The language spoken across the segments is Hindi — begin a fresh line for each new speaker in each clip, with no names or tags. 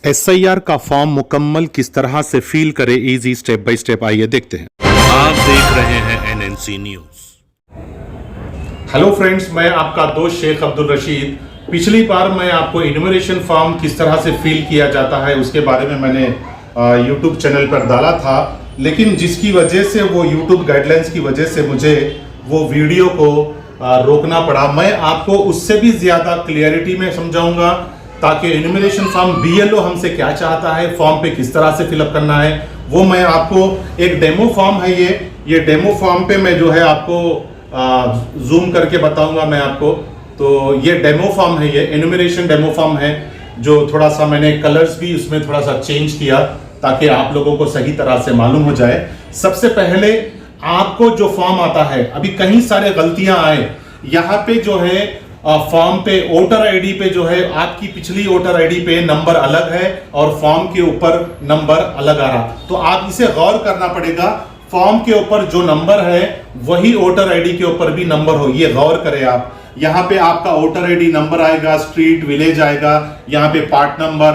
एसआईआर का फॉर्म मुकम्मल किस तरह से फिल करे, इजी स्टेप बाय स्टेप, आइए देखते हैं।
आप देख रहे हैं एनएनसी न्यूज।
हेलो फ्रेंड्स, मैं आपका दोस्त शेख अब्दुल रशीद। पिछली बार मैं आपको इन्यूमरेशन फॉर्म किस तरह से फिल किया जाता है उसके बारे में मैंने यूट्यूब चैनल पर डाला था, लेकिन जिसकी वजह से वो यूट्यूब गाइडलाइंस की वजह से मुझे वो वीडियो को रोकना पड़ा। मैं आपको उससे भी ज़्यादा क्लियरिटी में समझाऊंगा ताकि इन्यूमरेशन फॉर्म बीएलओ हमसे क्या चाहता है, फॉर्म पे किस तरह से फिलअप करना है, वो मैं आपको एक डेमो फॉर्म है ये डेमो फॉर्म पे मैं जो है आपको जूम करके बताऊंगा मैं आपको। तो ये डेमो फॉर्म है, ये इन्यूमरेशन डेमो फॉर्म है, जो थोड़ा सा मैंने कलर्स भी उसमें थोड़ा सा चेंज किया ताकि आप लोगों को सही तरह से मालूम हो जाए। सबसे पहले आपको जो फॉर्म आता है, अभी कहीं सारे गलतियां आए यहाँ पे जो है फॉर्म पे वोटर आईडी पे जो है आपकी पिछली वोटर आईडी पे नंबर अलग है और फॉर्म के ऊपर नंबर अलग आ रहा, तो आप इसे गौर करना पड़ेगा। फॉर्म के ऊपर जो नंबर है वही वोटर आईडी के ऊपर भी नंबर हो, ये गौर करें आप। यहाँ पे आपका वोटर आईडी नंबर आएगा, स्ट्रीट विलेज आएगा, यहाँ पे part number,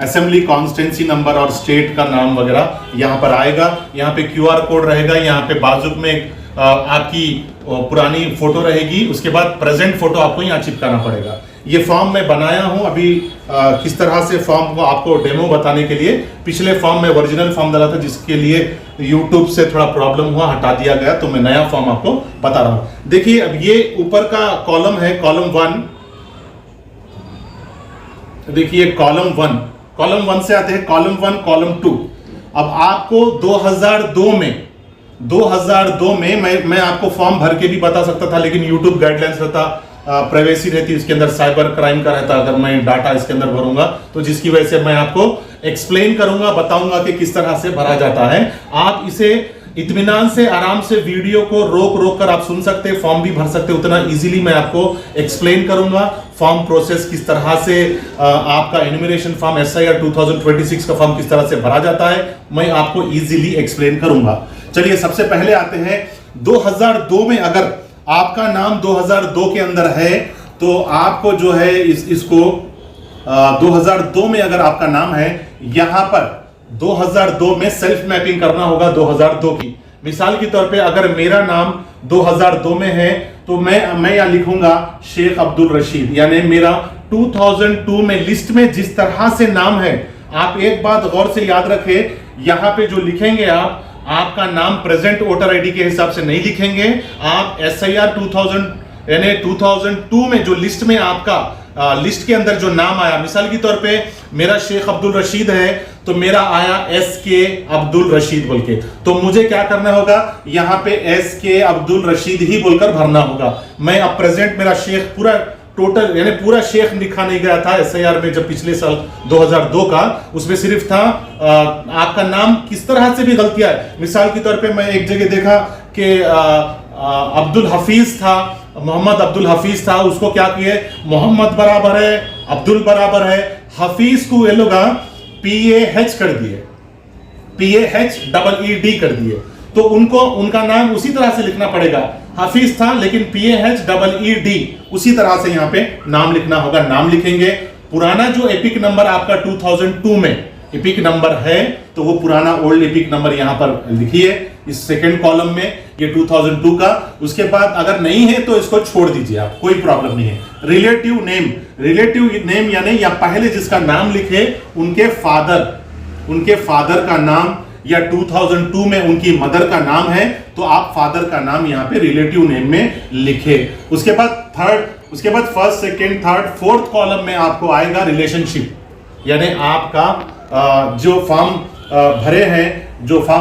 assembly constituency number और स्टेट का नाम वगैरह यहाँ पर आएगा। यहाँ पे क्यूआर कोड रहेगा, यहाँ पे बाजू में आपकी पुरानी फोटो रहेगी, उसके बाद प्रेजेंट फोटो आपको यहाँ चिपकाना पड़ेगा। ये फॉर्म मैं बनाया हूँ अभी किस तरह से फॉर्म को आपको डेमो बताने के लिए। पिछले फॉर्म में ओरिजिनल फॉर्म डाला था जिसके लिए यूट्यूब से थोड़ा प्रॉब्लम हुआ, हटा दिया गया, तो मैं नया फॉर्म आपको बता रहा हूँ। देखिए अब ये ऊपर का कॉलम है, कॉलम 1। देखिए कॉलम 1 से आते हैं कॉलम 1, कॉलम 2। अब आपको 2002 में मैं आपको फॉर्म भर के भी बता सकता था, लेकिन यूट्यूब गाइडलाइंस रहता, प्राइवेसी रहती, इसके अंदर साइबर क्राइम का रहता अगर मैं डाटा इसके अंदर भरूंगा, तो जिसकी वजह से मैं आपको एक्सप्लेन करूंगा, बताऊंगा कि किस तरह से भरा जाता है। आप इसे इत्मीनान से आराम से वीडियो को रोक कर आप सुन सकते हैं, फॉर्म भी भर सकते हैं, उतना इजीली मैं आपको एक्सप्लेन करूंगा फॉर्म प्रोसेस किस तरह से आपका इन्यूमरेशन फॉर्म एसआईआर 2026 का फॉर्म किस तरह से भरा जाता है, मैं आपको इजीली एक्सप्लेन करूंगा। चलिए सबसे पहले आते हैं 2002 में। अगर आपका नाम 2002 के अंदर है तो आपको जो है इसको 2002 में अगर आपका नाम है, यहां पर 2002 में सेल्फ मैपिंग करना होगा 2002 की। मिसाल के तौर पे अगर मेरा नाम 2002 में है तो मैं यहां लिखूंगा शेख अब्दुल रशीद, यानी मेरा 2002 में लिस्ट में जिस तरह से नाम है। आप एक बात गौर से याद रखें, यहां पे जो लिखेंगे आपका नाम प्रेजेंट वोटर आईडी के हिसाब से नहीं लिखेंगे, आप एसआईआर 2002 में जो लिस्ट में आपका लिस्ट के अंदर जो नाम आया, मिसाल के तौर पे मेरा शेख अब्दुल रशीद है तो मेरा आया SK अब्दुल रशीद बोल के, तो मुझे क्या करना होगा, यहाँ पे SK अब्दुल रशीद ही बोलकर भरना होगा। मैं अब प्रेजेंट मेरा शेख पूरा टोटल यानी पूरा शेख लिखा नहीं गया था एसआईआर में, जब पिछले साल 2002 का, उसमें सिर्फ था आपका नाम किस तरह से भी गलतियां है। मिसाल के तौर पे मैं एक जगह देखा कि अब्दुल हफीज था, मोहम्मद अब्दुल हफीज था, उसको क्या किए, मोहम्मद बराबर है अब्दुल बराबर है, हफीज को ये लोग PAH कर दिए, PAHEED कर दिए, तो उनका नाम उसी तरह से लिखना पड़ेगा। हफीज था लेकिन PAHEED उसी तरह से यहाँ पे नाम लिखना होगा। नाम लिखेंगे, पुराना जो एपिक नंबर आपका 2002 में एपिक नंबर है तो वो पुराना ओल्ड एपिक नंबर यहाँ पर लिखिए इस सेकंड कॉलम में, ये 2002 का। उसके बाद अगर नहीं है तो इसको छोड़ दीजिए आप, कोई प्रॉब्लम नहीं है। रिलेटिव नेम यानी या पहले जिसका नाम लिखे उनके फादर का नाम, या 2002 में उनकी मदर का नाम है तो आप फादर का नाम यहाँ पे रिलेटिव नेम में लिखे। उसके बाद first, second, third, fourth column में आपको आएगा रिलेशनशिप, यानी आपका जो फॉर्म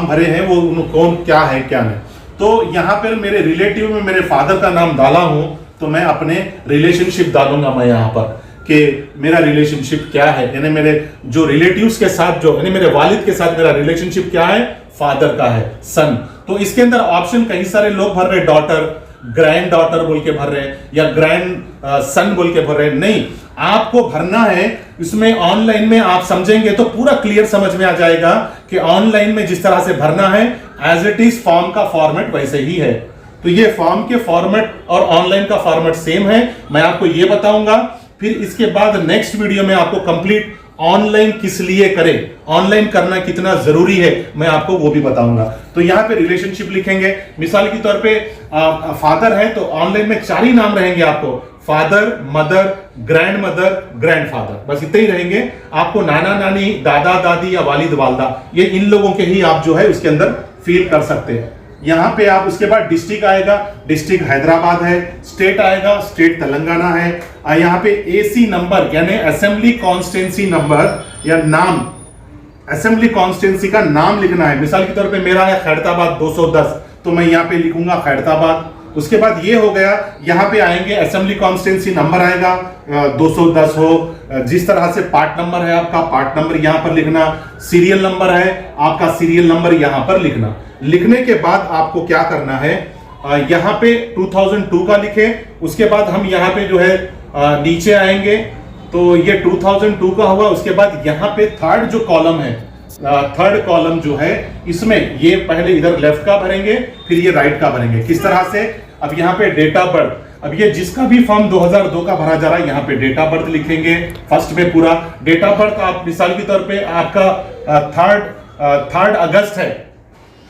भरे हैं वो कौन क्या है क्या नहीं। तो यहाँ पर मेरे रिलेटिव में मेरे फादर का नाम डाला हूं तो मैं अपने रिलेशनशिप डालूंगा मैं यहाँ पर कि मेरा रिलेशनशिप क्या है, यानी मेरे जो रिलेटिव्स के साथ जो यानी मेरे वालिद के साथ मेरा रिलेशनशिप क्या है, फादर का है, सन। तो इसके अंदर ऑप्शन कई सारे लोग भर रहे, डॉटर, ग्रैंड डॉटर बोल के भर रहे या ग्रैंड सन बोल के भर रहे। नहीं, आपको भरना है इसमें। ऑनलाइन में आप समझेंगे तो पूरा क्लियर समझ में आ जाएगा कि ऑनलाइन में जिस तरह से भरना है एज इट इज फॉर्म का फॉर्मेट वैसे ही है। तो ये फॉर्म के फॉर्मेट और ऑनलाइन का फॉर्मेट सेम है, मैं आपको ये बताऊंगा। फिर इसके बाद नेक्स्ट वीडियो में आपको कंप्लीट ऑनलाइन किस लिए करें, ऑनलाइन करना कितना जरूरी है, मैं आपको वो भी बताऊंगा। तो यहाँ पे रिलेशनशिप लिखेंगे। मिसाल के तौर पे फादर है तो ऑनलाइन में 4 ही नाम रहेंगे आपको, father, mother, grand mother, grand father, बस इतने ही रहेंगे। आपको नाना नानी, दादा दादी या वालिद वालदा, ये इन लोगों के ही आप जो है उसके अंदर फिल कर सकते हैं। यहाँ पे आप उसके बाद डिस्ट्रिक्ट आएगा, डिस्ट्रिक्ट हैदराबाद है, स्टेट आएगा, स्टेट तेलंगाना है। यहाँ पे एसी नंबर यानी असेंबली कॉन्स्टिट्यूंसी नंबर या नाम, असेंबली कॉन्स्टिट्यूंसी का नाम लिखना है। मिसाल के तौर पे मेरा है खैरताबाद 210, तो मैं यहाँ पे लिखूंगा खैरताबाद। उसके बाद ये हो गया, यहाँ पे आएंगे असेंबली कॉन्स्टिट्यूंसी नंबर आएगा 210 हो, जिस तरह से पार्ट नंबर है आपका, पार्ट नंबर यहाँ पर लिखना, सीरियल नंबर है आपका, सीरियल नंबर यहाँ पर लिखना। लिखने के बाद आपको क्या करना है, यहाँ पे 2002 का लिखे। उसके बाद हम यहाँ पे जो है नीचे आएंगे तो ये 2002 का हुआ। उसके बाद यहाँ पे थर्ड जो कॉलम है, थर्ड कॉलम जो है इसमें ये पहले इधर लेफ्ट का भरेंगे, फिर ये राइट का भरेंगे। किस तरह से, अब यहाँ पे डेट ऑफ बर्थ, अब ये जिसका भी फॉर्म 2002 का भरा जा रहा है यहाँ पे डेट ऑफ बर्थ लिखेंगे फर्स्ट में पूरा। डेट ऑफ बर्थ आप मिसाल के तौर पे आपका 3 अगस्त है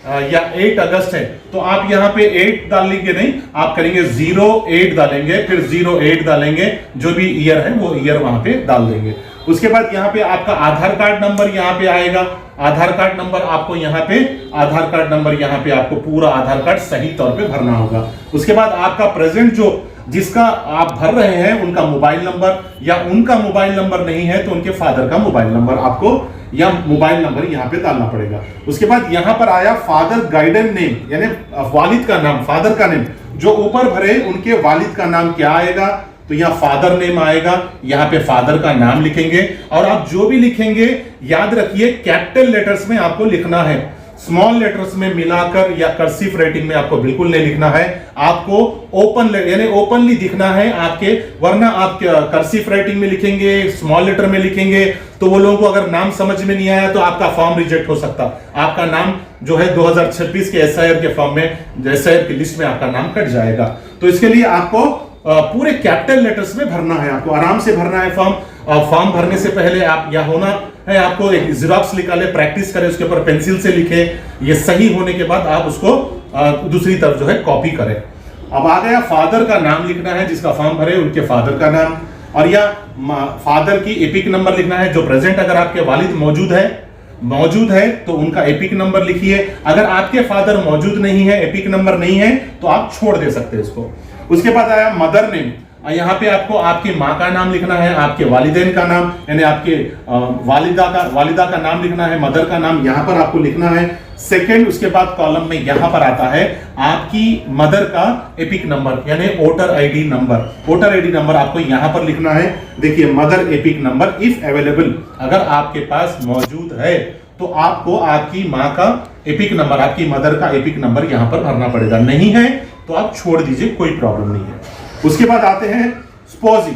या 8 अगस्त है, तो आप यहाँ पे 8 डालेंगे नहीं, आप करेंगे 08 डालेंगे, फिर 08 डालेंगे, जो भी ईयर है वो ईयर वहां पे डाल देंगे। उसके बाद यहाँ पे आपका आधार कार्ड नंबर यहाँ पे आएगा, आधार कार्ड नंबर आपको यहाँ पे, आधार कार्ड नंबर यहाँ पे आपको पूरा आधार कार्ड सही तौर पे भरना होगा। उसके बाद आपका प्रेजेंट जो जिसका आप भर रहे हैं उनका मोबाइल नंबर, या उनका मोबाइल नंबर नहीं है तो उनके फादर का मोबाइल नंबर आपको या मोबाइल नंबर यहाँ पे डालना पड़ेगा। उसके बाद यहाँ पर आया फादर गाइडेंस नेम यानी वालिद का नाम, फादर का नेम, जो ऊपर भरे उनके वालिद का नाम क्या आएगा, तो यहाँ फादर नेम आएगा, यहाँ पे फादर का नाम लिखेंगे। और आप जो भी लिखेंगे याद रखिए कैपिटल लेटर्स में आपको लिखना है, स्मॉल लेटर्स में मिलाकर या कर्सिव राइटिंग में आपको बिल्कुल नहीं लिखना है। आपको ओपन यानी ओपनली दिखना है आपके, वरना आप कर्सिव राइटिंग में लिखेंगे, स्मॉल लेटर में लिखेंगे तो वो लोगों को अगर नाम समझ में नहीं आया तो आपका फॉर्म रिजेक्ट हो सकता, आपका नाम जो है 2026 के एसआईआर के फॉर्म में, एसआईआर की लिस्ट में आपका नाम कट जाएगा। तो इसके लिए आपको पूरे कैपिटल लेटर्स में भरना है, आपको आराम से भरना है फॉर्म। फॉर्म भरने से पहले आप या होना है आपको एक जेरॉक्स निकाले, प्रैक्टिस करें, उसके ऊपर पेंसिल से लिखे, ये सही होने के बाद आप उसको दूसरी तरफ जो है कॉपी करें। अब आ गया फादर का नाम लिखना है, जिसका फॉर्म भरे उनके फादर का नाम, और या फादर की एपिक नंबर लिखना है, जो प्रेजेंट अगर आपके वालिद मौजूद है तो उनका एपिक नंबर लिखिए। अगर आपके फादर मौजूद नहीं है, एपिक नंबर नहीं है, तो आप छोड़ दे सकते हैं इसको। उसके बाद आया मदर नेम, यहाँ पे आपको आपकी माँ का नाम लिखना है, आपके वालिदैन का नाम यानी आपके वालिदा का नाम लिखना है, मदर का नाम यहाँ पर आपको लिखना है। सेकंड, उसके बाद कॉलम में यहाँ पर आता है आपकी मदर का एपिक नंबर यानी voter ID number, voter ID number आपको यहाँ पर लिखना है। देखिए mother epic number if available, अगर आपके पास मौजूद है तो आपको आपकी माँ का एपिक नंबर, आपकी मदर का एपिक नंबर यहाँ पर भरना पड़ेगा, नहीं है तो आप छोड़ दीजिए, कोई प्रॉब्लम नहीं है। उसके बाद आते हैं स्पोजी,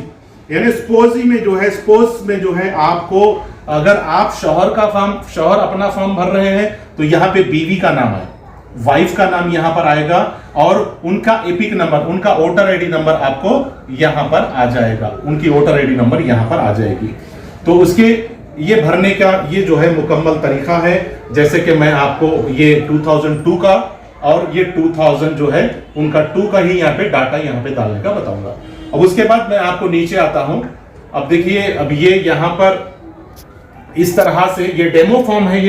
यानी स्पोजी में जो है, स्पोज में जो है आपको, अगर आप शौहर अपना फॉर्म भर रहे हैं तो यहाँ पे बीवी का नाम है, वाइफ का नाम यहाँ पर आएगा, और उनका एपिक नंबर, उनका वोटर आईडी नंबर आपको यहाँ पर आ जाएगा, उनकी वोटर आईडी नंबर यहाँ पर आ जाएगी। तो उसके ये भरने का ये जो है मुकम्मल तरीका है, जैसे कि मैं आपको ये 2002 का और ये 2000 जो है उनका 2 का ही यहाँ पे डाटा यहाँ पे डालने का बताऊंगा। अब उसके बाद मैं आपको नीचे आता हूं। अब देखिए, अब ये यहाँ पर इस तरह से ये डेमो फॉर्म है,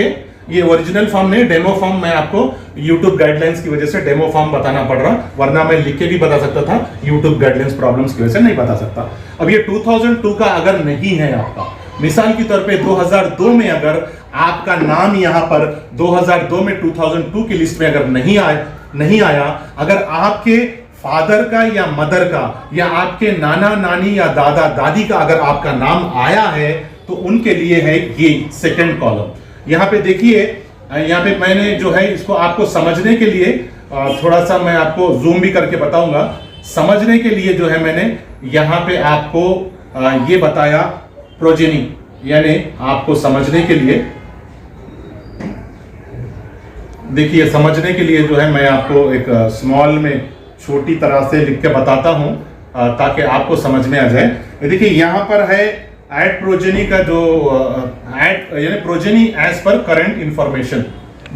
ये ओरिजिनल फॉर्म नहीं, डेमो फॉर्म मैं आपको YouTube गाइडलाइंस की वजह से डेमो फॉर्म बताना पड़ रहा, वरना मैं लिख के भी बता सकता था, YouTube गाइडलाइंस प्रॉब्लम्स की वजह से नहीं बता सकता। अब ये 2002 का अगर नहीं है आपका, मिसाल के तौर पे 2002 में अगर आपका नाम यहाँ पर 2002 में 2002 की लिस्ट में अगर नहीं आया, अगर आपके फादर का या मदर का या आपके नाना नानी या दादा दादी का अगर आपका नाम आया है तो उनके लिए है ये सेकंड कॉलम। यहाँ पे देखिए, यहाँ पे मैंने जो है इसको आपको समझने के लिए थोड़ा सा मैं आपको जूम भी करके बताऊंगा, समझने के लिए जो है मैंने यहाँ पे आपको ये बताया प्रोजेनी, यानी आपको समझने के लिए, देखिए समझने के लिए जो है मैं आपको एक स्मॉल में छोटी तरह से लिख के बताता हूं ताकि आपको समझ में आ जाए। देखिए यहाँ पर है ऐड प्रोजेनी का जो ऐड यानी प्रोजेनी एज पर करंट इंफॉर्मेशन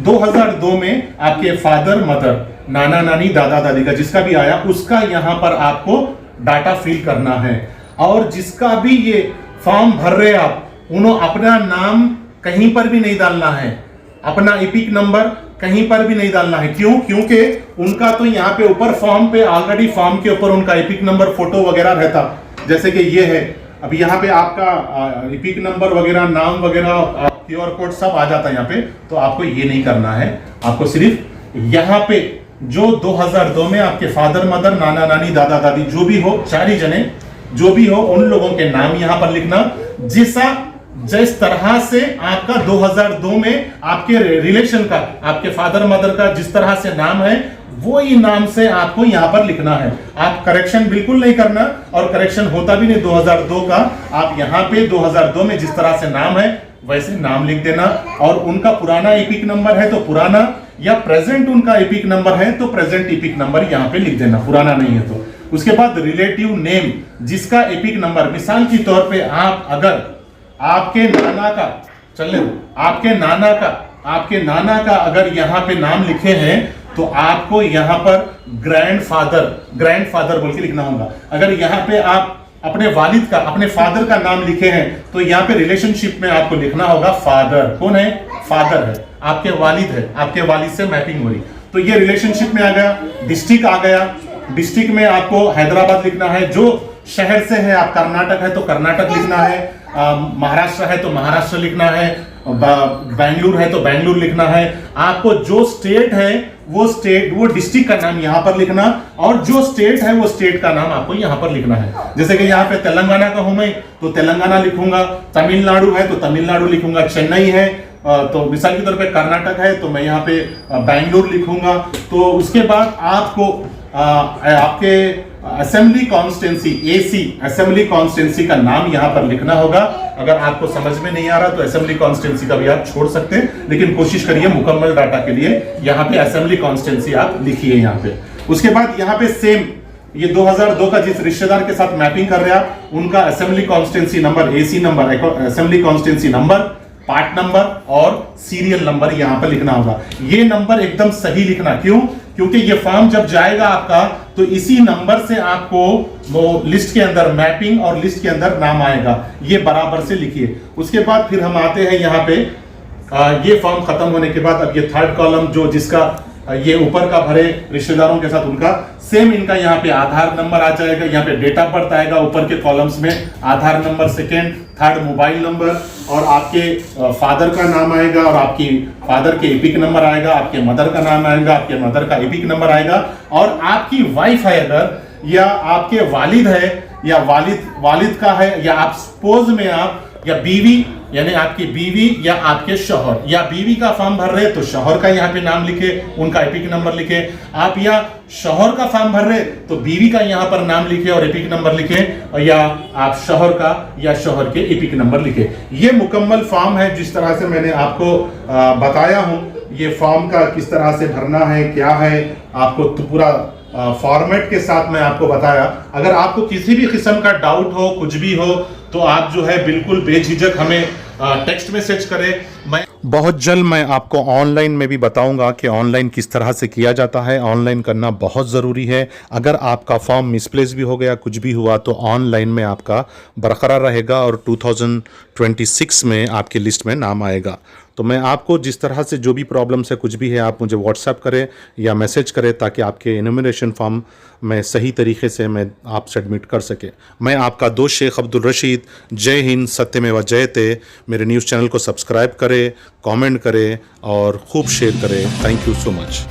2002 में आपके फादर मदर नाना नानी दादा दादी का जिसका भी आया उसका यहाँ पर आपको डाटा फिल करना है। और जिसका भी ये फॉर्म भर रहे आप उन्होंने अपना नाम कहीं पर भी नहीं डालना है, अपना इपिक नंबर कहीं पर भी नहीं डालना है। क्यों? क्योंकि उनका तो यहाँ पे ऊपर फॉर्म पे ऑलरेडी फॉर्म के ऊपर उनका इपिक नंबर फोटो वगैरह रहता, जैसे कि ये है। अब यहाँ पे आपका इपिक नंबर वगैरह नाम वगैरह QR कोड सब आ जाता है यहाँ पे। तो आपको ये नहीं करना है, आपको सिर्फ यहाँ पे जो 2002 में आपके फादर मदर नाना नानी दादा दादी जो भी हो, चारी जने जो भी हो, उन लोगों के नाम यहाँ पर लिखना। जिस तरह से आपका 2002 में आपके रिलेशन का, आपके फादर मदर का जिस तरह से नाम है वो ही नाम से आपको यहाँ पर लिखना है। आप करेक्शन बिल्कुल नहीं करना, और करेक्शन होता भी नहीं 2002 का। आप यहाँ पे 2002 में जिस तरह से नाम है वैसे नाम लिख देना। और उनका पुराना इपिक नंबर है तो पुराना, या प्रेजेंट उनका इपिक नंबर है तो प्रेजेंट इपिक नंबर यहाँ पे लिख देना, पुराना नहीं है तो। उसके बाद रिलेटिव नेम, जिसका एपिक नंबर, मिसाल के तौर पे आप अगर आपके नाना का, चलने दो, आपके नाना का अगर यहाँ पे नाम लिखे हैं तो आपको यहाँ पर ग्रैंडफादर बोल के लिखना होगा। अगर यहाँ पे आप अपने वालिद का, अपने फादर का नाम लिखे हैं तो यहाँ पे रिलेशनशिप में आपको लिखना होगा फादर। कौन है? फादर है, आपके वालिद है, आपके वालिद से मैपिंग हो रही, तो ये रिलेशनशिप में आ गया। डिस्ट्रिक्ट आ गया, डिस्ट्रिक्ट में आपको हैदराबाद लिखना है। जो शहर से है, आप कर्नाटक है तो कर्नाटक लिखना है, महाराष्ट्र है तो महाराष्ट्र लिखना है, बेंगलुरु है तो बेंगलुरु लिखना है। आपको जो स्टेट है वो स्टेट, वो डिस्ट्रिक्ट का नाम यहाँ पर लिखना, और जो स्टेट है वो स्टेट का नाम आपको यहाँ पर लिखना है। जैसे कि यहाँ पे तेलंगाना का हूं मैं तो तेलंगाना लिखूंगा, तमिलनाडु है तो तमिलनाडु लिखूंगा, चेन्नई है तो मिसाल के तौर पे कर्नाटक है तो मैं यहाँ पे बेंगलुरु लिखूंगा। तो उसके बाद आपको आपके assembly constituency AC assembly constituency का नाम यहाँ पर लिखना होगा। अगर आपको समझ में नहीं आ रहा तो असेंबली कॉन्स्टिट्यूंसी का भी आप छोड़ सकते हैं, लेकिन कोशिश करिए मुकम्मल डाटा के लिए यहाँ पे असेंबली कॉन्स्टिट्यूंसी आप लिखिए यहाँ पे। उसके बाद यहाँ पे सेम ये 2002 का जिस रिश्तेदार के साथ मैपिंग कर रहे हैं उनका assembly constituency number, AC number, assembly constituency number, part number और सीरियल नंबर यहाँ पर लिखना होगा। ये नंबर एकदम सही लिखना। क्यों? क्योंकि ये फॉर्म जब जाएगा आपका तो इसी नंबर से आपको वो लिस्ट के अंदर मैपिंग और लिस्ट के अंदर नाम आएगा, ये बराबर से लिखिए। उसके बाद फिर हम आते हैं यहाँ पे, ये फॉर्म खत्म होने के बाद अब ये थर्ड कॉलम जो जिसका ये ऊपर का भरे रिश्तेदारों के साथ उनका सेम, इनका यहाँ पे आधार नंबर आ जाएगा, यहाँ पे डेट ऑफ बर्थ आएगा ऊपर के कॉलम्स में, Aadhaar number second, third mobile number, और आपके फादर का नाम आएगा और आपकी फादर के एपिक नंबर आएगा, आपके मदर का नाम आएगा, आपके मदर का एपिक नंबर आएगा, और आपकी वाइफ है अगर, या आपके वालिद है, या वालिद का है, या आप सपोज में आप, या बीवी यानी आपकी बीवी या आपके शौहर, या बीवी का फॉर्म भर रहे तो शौहर का यहाँ पे नाम लिखे, उनका एपिक नंबर लिखे। आप या शौहर का फॉर्म भर रहे तो बीवी का यहाँ पर नाम लिखे और एपिक नंबर लिखे, और या आप शौहर का या शौहर के एपिक नंबर लिखे। ये मुकम्मल फॉर्म है जिस तरह से मैंने आपको बताया हूँ। ये फॉर्म का किस तरह से भरना है, क्या है, आपको तो पूरा फॉर्मेट के साथ मैं आपको बताया। अगर आपको किसी भी किस्म का डाउट हो, कुछ भी हो, तो आप जो है बिल्कुल बेझिझक हमें टेक्स्ट मैसेज करें। मैं
बहुत जल्द मैं आपको ऑनलाइन में भी बताऊंगा कि ऑनलाइन किस तरह से किया जाता है। ऑनलाइन करना बहुत ज़रूरी है। अगर आपका फॉर्म मिसप्लेस भी हो गया, कुछ भी हुआ, तो ऑनलाइन में आपका बरकरार रहेगा और 2026 में आपकी लिस्ट में नाम आएगा। तो मैं आपको जिस तरह से जो भी प्रॉब्लम्स है, कुछ भी है, आप मुझे व्हाट्सएप करें या मैसेज करें ताकि आपके एनुमरेशन फॉर्म मैं सही तरीके से मैं आप सबमिट कर सके। मैं आपका दोस्त शेख अब्दुल रशीद। जय हिंद, सत्यमेव जयते। मेरे न्यूज़ चैनल को सब्सक्राइब करें, कमेंट करें और खूब शेयर करें। Thank you so much.